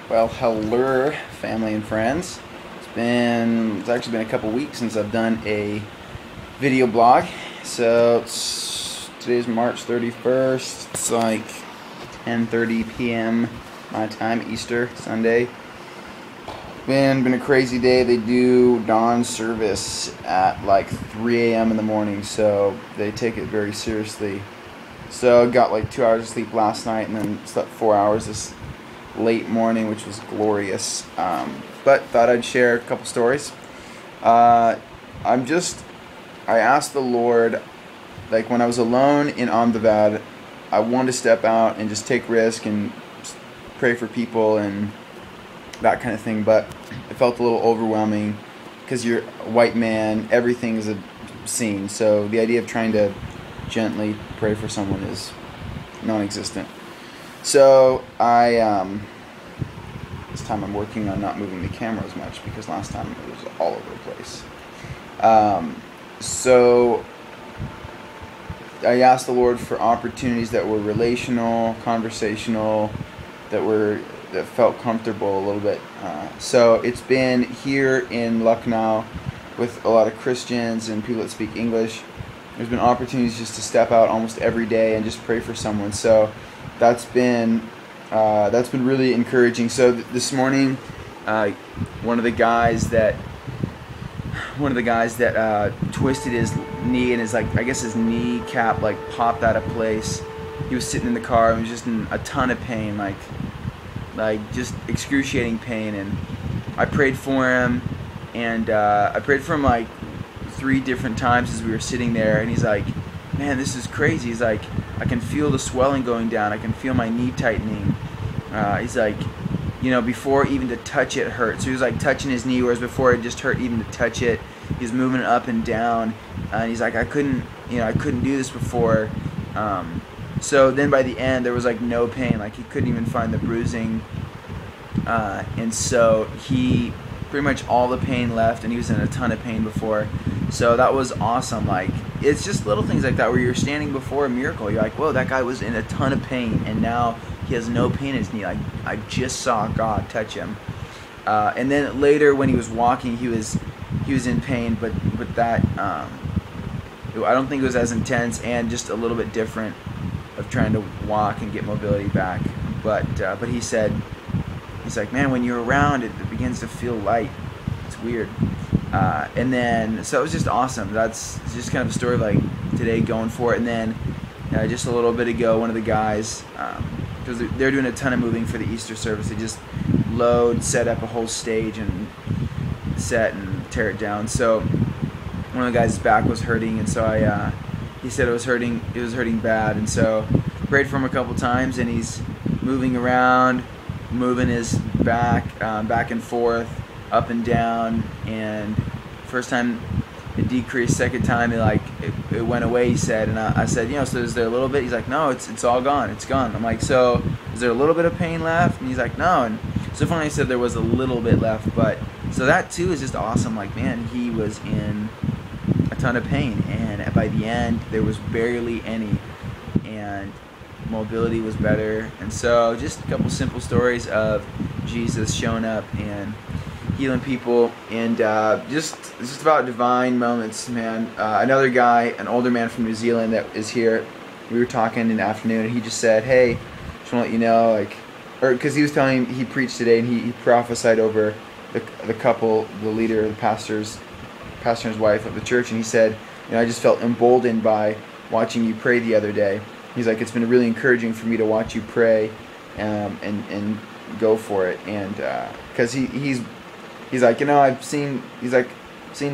Well, hello, family and friends. It's actually been a couple weeks since I've done a video blog. So today's March 31st. It's like 10:30 p.m. my time, Easter Sunday. Been a crazy day. They do dawn service at like 3 a.m. in the morning, so they take it very seriously. So I got like 2 hours of sleep last night, and then slept 4 hours this late morning, which was glorious. But thought I'd share a couple stories. I asked the Lord, like when I was alone in Ahmedabad, I wanted to step out and just take risk and pray for people and that kind of thing, but it felt a little overwhelming because you're a white man, everything is a scene, so the idea of trying to gently pray for someone is non-existent. So this time I'm working on not moving the camera as much because last time it was all over the place. So I asked the Lord for opportunities that were relational, conversational, that felt comfortable a little bit. So it's been here in Lucknow with a lot of Christians and people that speak English. There's been opportunities just to step out almost every day and just pray for someone. So that's been really encouraging. So this morning, one of the guys that twisted his knee, and his kneecap popped out of place. He was sitting in the car and was just in a ton of pain, like just excruciating pain. And I prayed for him, and I prayed for him like 3 different times as we were sitting there. And he's like, "Man, this is crazy." He's like, "I can feel the swelling going down. I can feel my knee tightening." He's like, before even to touch it hurt. So he was like touching his knee, whereas before it just hurt even to touch it. He was moving it up and down, and he's like, I couldn't do this before. So then by the end, there was like no pain. Like he couldn't even find the bruising, and so he pretty much all the pain left, and he was in a ton of pain before. So that was awesome. Like, it's just little things like that where you're standing before a miracle. You're like, whoa, that guy was in a ton of pain, and now he has no pain in his knee. Like, I just saw God touch him. And then later when he was walking, he was in pain, but that I don't think it was as intense, and just a little bit different of trying to walk and get mobility back. But he said, he's like, man, when you're around, it begins to feel light. It's weird. And then, so it was just awesome. That's just kind of a story of like today going for it. And then just a little bit ago, one of the guys, because they're doing a ton of moving for the Easter service, they just set up a whole stage and set and tear it down. So one of the guys' back was hurting, and so he said it was hurting bad, and so prayed for him a couple times, and he's moving around, moving his back back and forth, up and down, and first time it decreased, second time it went away, he said. And I said, so is there a little bit? He's like, no, it's all gone, it's gone. I'm like, so is there a little bit of pain left? And he's like, no. And so finally I said there was a little bit left, but so that too is just awesome. Like, man, he was in a ton of pain, and by the end there was barely any, and mobility was better. And so just a couple simple stories of Jesus showing up and healing people, and just about divine moments, man. Another guy, an older man from New Zealand that is here, we were talking in the afternoon, and he just said, hey, just want to let you know, because he was telling me he preached today, and he prophesied over the couple, the leader, the pastor and his wife of the church, and he said, I just felt emboldened by watching you pray the other day. He's like, it's been really encouraging for me to watch you pray and go for it. And because he's like, I've seen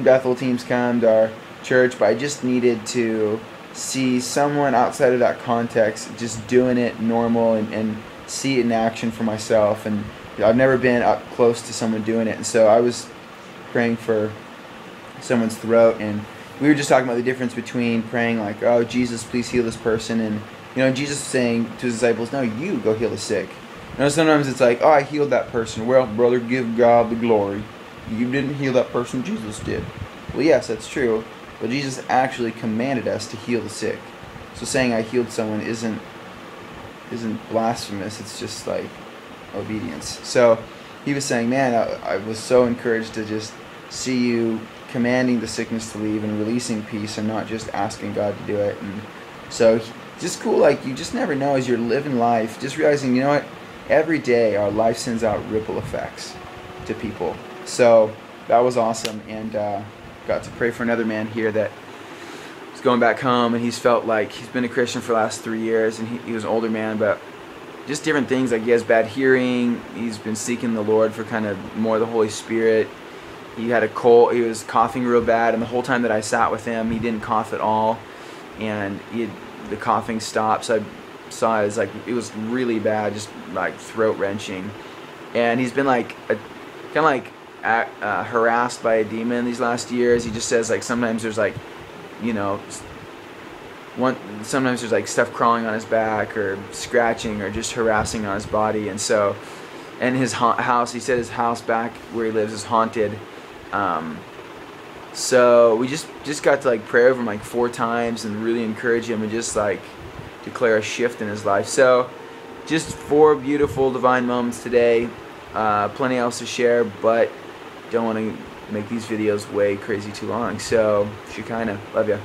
Bethel teams come to our church, but I just needed to see someone outside of that context just doing it normal and see it in action for myself. And I've never been up close to someone doing it. And so I was praying for someone's throat, and we were just talking about the difference between praying like, oh, Jesus, please heal this person, and Jesus saying to his disciples, no, you go heal the sick. Sometimes it's like, oh, I healed that person. Well, brother, give God the glory. You didn't heal that person, Jesus did. Well, yes, that's true, but Jesus actually commanded us to heal the sick. So saying I healed someone isn't blasphemous. It's just like, obedience. So he was saying, man, I was so encouraged to just see you commanding the sickness to leave and releasing peace and not just asking God to do it. And so just cool, like, you just never know as you're living life, just realizing, you know what, every day our life sends out ripple effects to people. So that was awesome, and got to pray for another man here that was going back home, and he's felt like he's been a Christian for the last 3 years, and he was an older man, but just different things, like he has bad hearing, he's been seeking the Lord for kind of more of the Holy Spirit. He had a cold, he was coughing real bad, and the whole time that I sat with him, he didn't cough at all, and the coughing stopped, so I saw it was really bad, just like throat wrenching, and he's been like kind of like harassed by a demon these last years. He just says, like, sometimes there's like, you know, sometimes there's like stuff crawling on his back or scratching or just harassing on his body. And so, and his house, he said his house back where he lives is haunted. So we just got to like pray over him like 4 times and really encourage him and just like declare a shift in his life. So just 4 beautiful divine moments today. Plenty else to share, but don't want to make these videos way crazy too long. So Shekinah, love ya.